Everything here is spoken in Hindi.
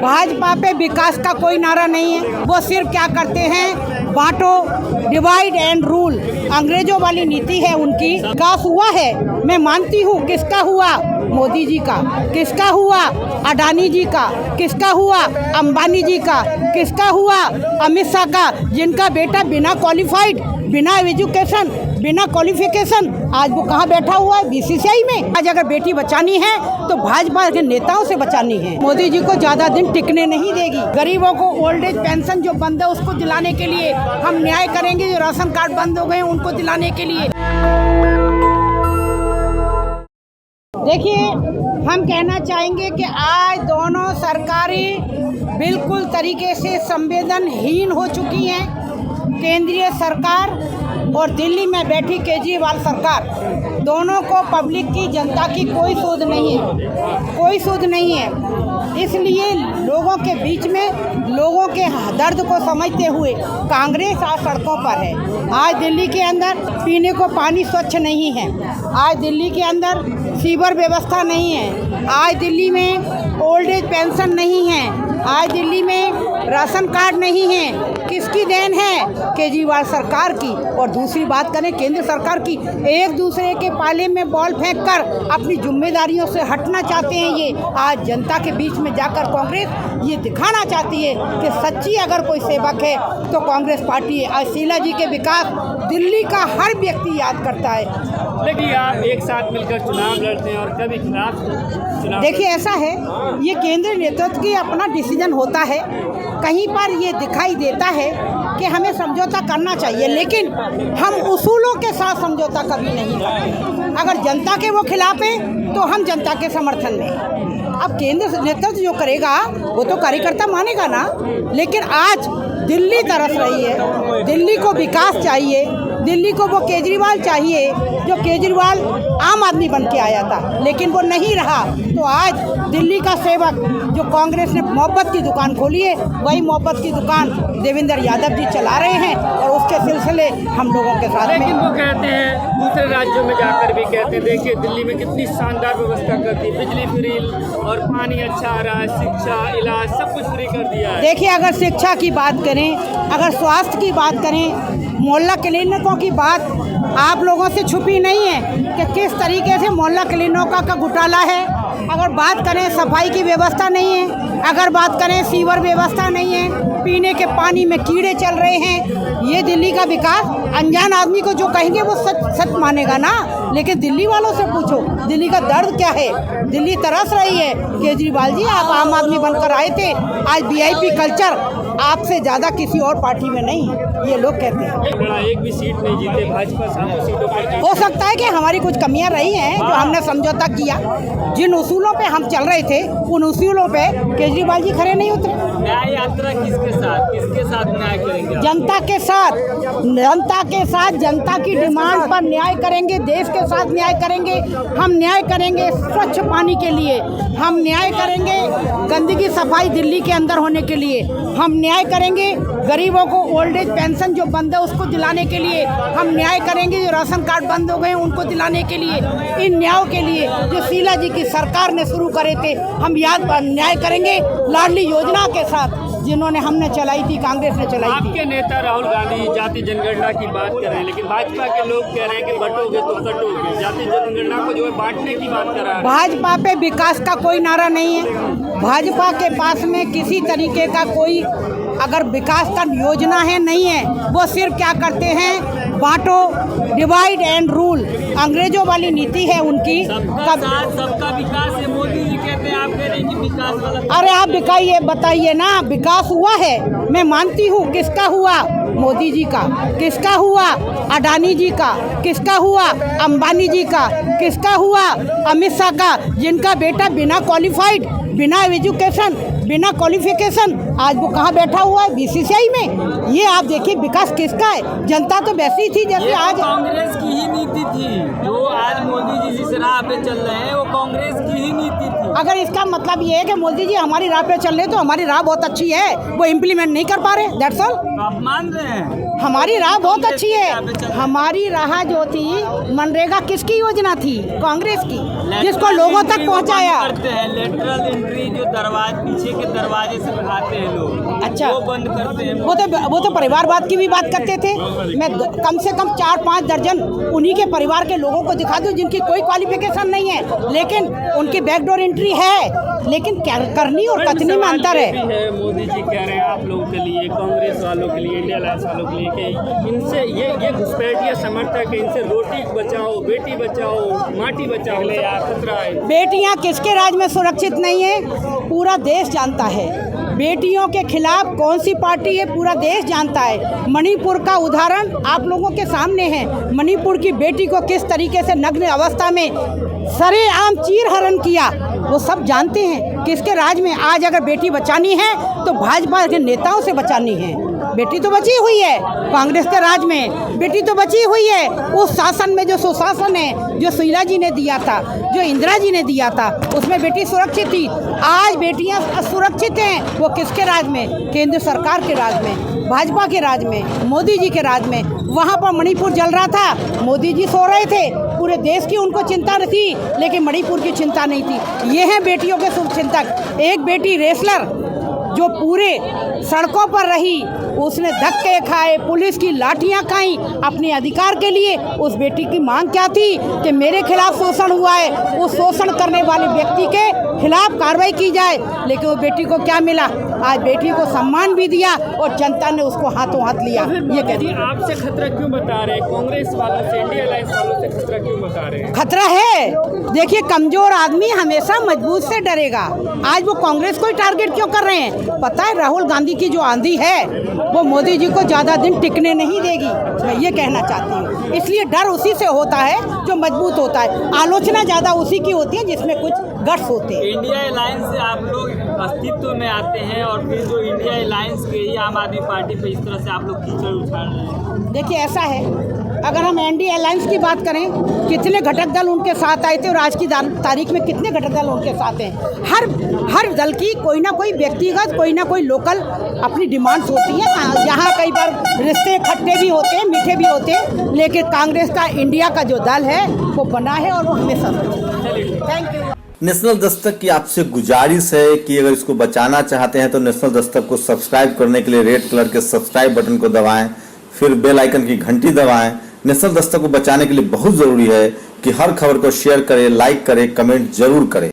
भाजपा पे विकास का कोई नारा नहीं है। वो सिर्फ क्या करते हैं, बांटो, डिवाइड एंड रूल, अंग्रेजों वाली नीति है उनकी। विकास हुआ है, मैं मानती हूँ। किसका हुआ? मोदी जी का। किसका हुआ? अडानी जी का। किसका हुआ? अंबानी जी का। किसका हुआ? अमित शाह का, जिनका बेटा बिना क्वालिफाइड, बिना एजुकेशन, बिना क्वालिफिकेशन आज वो कहाँ बैठा हुआ है? बीसीसीआई में। आज अगर बेटी बचानी है तो भाजपा के नेताओं से बचानी है। मोदी जी को ज्यादा दिन टिकने नहीं देगी। गरीबों को ओल्ड एज पेंशन जो बंद है उसको दिलाने के लिए हम न्याय करेंगे। जो राशन कार्ड बंद हो गए उनको दिलाने के लिए। देखिए, हम कहना चाहेंगे कि आज दोनों सरकारें बिल्कुल तरीके से संवेदनहीन हो चुकी हैं। केंद्रीय सरकार और दिल्ली में बैठी केजरीवाल सरकार, दोनों को पब्लिक की, जनता की कोई सूझ नहीं है, कोई सूझ नहीं है। इसलिए लोगों के बीच में लोगों के दर्द को समझते हुए कांग्रेस आज सड़कों पर है। आज दिल्ली के अंदर पीने को पानी स्वच्छ नहीं है। आज दिल्ली के अंदर सीवर व्यवस्था नहीं है। आज दिल्ली में ओल्ड एज पेंशन नहीं है। आज दिल्ली में राशन कार्ड नहीं है। किसकी देन है? केजरीवाल सरकार की। और दूसरी बात करें केंद्र सरकार की, एक दूसरे के पाले में बॉल फेंककर अपनी जिम्मेदारियों से हटना चाहते हैं। ये आज जनता के बीच में जाकर कांग्रेस ये दिखाना चाहती है कि सच्ची अगर कोई सेवक है तो कांग्रेस पार्टी है। आज शीला जी के विकास दिल्ली का हर व्यक्ति याद करता है। देखिए, आप एक साथ मिलकर चुनाव लड़ते हैं और कभी खिलाफ चुनाव। देखिए, ऐसा है, ये केंद्रीय नेतृत्व की अपना डिसीजन होता है। कहीं पर ये दिखाई देता है कि हमें समझौता करना चाहिए, लेकिन हम उसूलों के साथ समझौता कभी नहीं करते। अगर जनता के वो खिलाफ है तो हम जनता के समर्थन में। अब केंद्र नेतृत्व जो करेगा वो तो कार्यकर्ता मानेगा ना। लेकिन आज दिल्ली तरस रही है, दिल्ली को विकास चाहिए, दिल्ली को वो केजरीवाल चाहिए जो केजरीवाल आम आदमी बन के आया था, लेकिन वो नहीं रहा। तो आज दिल्ली का सेवक जो कांग्रेस ने मोहब्बत की दुकान खोली है, वही मोहब्बत की दुकान देवेंद्र यादव जी चला रहे हैं और उसके सिलसिले हम लोगों के साथ। लेकिन वो कहते हैं, दूसरे राज्यों में जाकर भी कहते हैं, देखिए दिल्ली में कितनी शानदार व्यवस्था कर दी, बिजली फ्री और पानी अच्छा आ रहा है, शिक्षा, इलाज सब कुछ फ्री कर दिया है। देखिए, अगर शिक्षा की बात करें, अगर स्वास्थ्य की बात करें, मोहल्ला क्लिनिकों की बात आप लोगों से छुपी नहीं है कि किस तरीके से मोहल्ला क्लिनिकों का घोटाला है। अगर बात करें सफाई की व्यवस्था नहीं है, अगर बात करें सीवर व्यवस्था नहीं है, पीने के पानी में कीड़े चल रहे हैं। ये दिल्ली का विकास अनजान आदमी को जो कहेंगे वो सच मानेगा ना। लेकिन दिल्ली वालों से पूछो दिल्ली का दर्द क्या है। दिल्ली तरस रही है। केजरीवाल जी, आप आम आदमी बनकर आए थे, आज वीआईपी कल्चर आपसे ज़्यादा किसी और पार्टी में नहीं, ये लोग कहते हैं। एक भी सीट नहीं जीते भाजपा, 7 सीटों पर। हो सकता है कि हमारी कुछ कमियां रही हैं जो हमने समझौता किया। जिन उसूलों पे हम चल रहे थे उन उसूलों पे केजरीवाल जी खड़े नहीं उतरे। न्याय यात्रा किसके साथ न्याय करेंगे? जनता के साथ, जनता के साथ, जनता की डिमांड पर न्याय करेंगे, देश के साथ न्याय करेंगे। हम न्याय करेंगे स्वच्छ पानी के लिए, हम न्याय करेंगे गंदगी सफाई दिल्ली के अंदर होने के लिए, हम न्याय करेंगे गरीबों को ओल्ड एज पेंशन जो बंद है उसको दिलाने के लिए, हम न्याय करेंगे जो राशन कार्ड बंद हो गए उनको दिलाने के लिए। इन न्यायों के लिए जो शीला जी की सरकार ने शुरू करे थे, हम न्याय करेंगे लाडली योजना के साथ जिन्होंने हमने चलाई थी, कांग्रेस ने चलाई थी। आपके नेता राहुल गांधी जाति जनगणना की बात कर रहे हैं, लेकिन भाजपा के लोग कह रहे हैं कि बंटोगे तो कटोगे। जाति जनगणना को जो है बांटने की बात कर रहा है। भाजपा पे विकास का कोई नारा नहीं है। भाजपा के पास में किसी तरीके का कोई अगर विकास का योजना है नहीं है। वो सिर्फ क्या करते हैं, बांटो, डिवाइड एंड रूल, अंग्रेजों वाली नीति है उनकी। सबका विकास है, मोदी जी कहते हैं, आप कह रहे हैं कि विकास वाला। अरे आप दिखाइए, बताइए ना, विकास हुआ है, मैं मानती हूँ। किसका हुआ? मोदी जी का। किसका हुआ? अडानी जी का। किसका हुआ? अंबानी जी का। किसका हुआ? अमित शाह का, जिनका बेटा बिना क्वालिफाइड, बिना एजुकेशन, बिना क्वालिफिकेशन आज वो कहाँ बैठा हुआ है? बीसीसीआई में। ये आप देखिए विकास किसका है। जनता तो वैसी थी जैसे आज कांग्रेस की ही नीति थी। जो आज मोदी जी जिस राह पे चल रहे हैं वो कांग्रेस की ही नीति थी। अगर इसका मतलब ये है कि मोदी जी हमारी राह पे चल रहे तो हमारी राह बहुत अच्छी है, वो इम्प्लीमेंट नहीं कर पा रहे, दैट्स ऑल। आप मान रहे हैं? हमारी राह बहुत अच्छी है। हमारी राह जो थी मनरेगा किसकी योजना थी? कांग्रेस की, जिसको लोगों तक पहुंचाया। करते हैं लेटरल एंट्री जो दरवाजे पीछे के दरवाजे से आते हैं लोग, अच्छा, वो बंद करते हैं। वो तो परिवारवाद की भी बात करते थे। मैं कम से कम 4-5 दर्जन उन्हीं के परिवार के लोगों को दिखा दूं जिनकी कोई क्वालिफिकेशन नहीं है, लेकिन उनकी बैकडोर एंट्री है। लेकिन क्या करनी और कथनी में अंतर है। मोदी जी कह रहे हैं आप लोगों के लिए, कांग्रेस वालों के लिए, इंडिया अलायंस वालों के लिए कि इनसे ये घुसपैठिया समर्थक है, इनसे रोटी बचाओ, बेटी बचाओ, माटी बचाओ, खतरा है। बेटियां किसके राज में सुरक्षित नहीं है? पूरा देश जानता है। बेटियों के खिलाफ कौन सी पार्टी है, पूरा देश जानता है। मणिपुर का उदाहरण आप लोगों के सामने है। मणिपुर की बेटी को किस तरीके से नग्न अवस्था में सरेआम चीरहरण किया, वो सब जानते हैं। किसके राज में? आज अगर बेटी बचानी है तो भाजपा के नेताओं से बचानी है। बेटी तो बची हुई है कांग्रेस के राज में, बेटी तो बची हुई है उस शासन में जो सुशासन है, जो शीला जी ने दिया था, जो इंदिरा जी ने दिया था, उसमें बेटी सुरक्षित थी। आज बेटियां असुरक्षित हैं। वो किसके राज में? केंद्र सरकार के राज में, भाजपा के राज में, मोदी जी के राज में। वहाँ पर मणिपुर जल रहा था, मोदी जी सो रहे थे, पूरे देश की उनको चिंता थी, लेकिन मणिपुर की चिंता नहीं थी। ये हैं बेटियों के शुभचिंतक। एक बेटी रेसलर जो पूरे सड़कों पर रही, उसने धक्के खाए, पुलिस की लाठियां खाई अपने अधिकार के लिए। उस बेटी की मांग क्या थी कि मेरे खिलाफ शोषण हुआ है, उस शोषण करने वाले व्यक्ति के खिलाफ कार्रवाई की जाए। लेकिन वो बेटी को क्या मिला? आज बेटी को सम्मान भी दिया और जनता ने उसको हाथों हाथ लिया। ये कहती आपसे खतरा क्यों बता रहे हैं? कांग्रेस वालों से, इंडिया अलायंस वालों से खतरा क्यों बता रहे हैं? खतरा है। देखिए, कमजोर आदमी हमेशा मजबूत से डरेगा। आज वो कांग्रेस को ही टारगेट क्यों कर रहे हैं? पता है, राहुल गांधी की जो आंधी है वो मोदी जी को ज़्यादा दिन टिकने नहीं देगी। मैं ये कहना चाहती हूँ। इसलिए डर उसी से होता है जो मजबूत होता है। आलोचना ज़्यादा उसी की होती है जिसमें कुछ गट्स होते हैं। इंडिया अलायंस से आप लोग अस्तित्व में आते हैं और फिर जो इंडिया अलायंस के ही आम आदमी पार्टी पे इस तरह से आप लोग कीचड़ उछाल रहे हैं। देखिए, ऐसा है, अगर हम एनडीए अलायंस की बात करें, कितने घटक दल उनके साथ आए थे और आज की तारीख में कितने घटक दल उनके साथ हैं। हर दल की कोई ना कोई व्यक्तिगत, कोई ना कोई लोकल अपनी डिमांड्स होती हैं। यहाँ कई बार रिश्ते खट्टे भी होते हैं, मीठे भी होते हैं, लेकिन कांग्रेस का इंडिया का जो दल है वो बना है और वो हमेशा। Thank you. नेशनल दस्तक की आपसे गुजारिश है कि अगर इसको बचाना चाहते हैं तो नेशनल दस्तक को सब्सक्राइब करने के लिए रेड कलर के सब्सक्राइब बटन को दबाएं, फिर बेल आइकन की घंटी दबाएं। नेशनल दस्तक को बचाने के लिए बहुत जरूरी है कि हर खबर को शेयर करें, लाइक करें, कमेंट जरूर करें।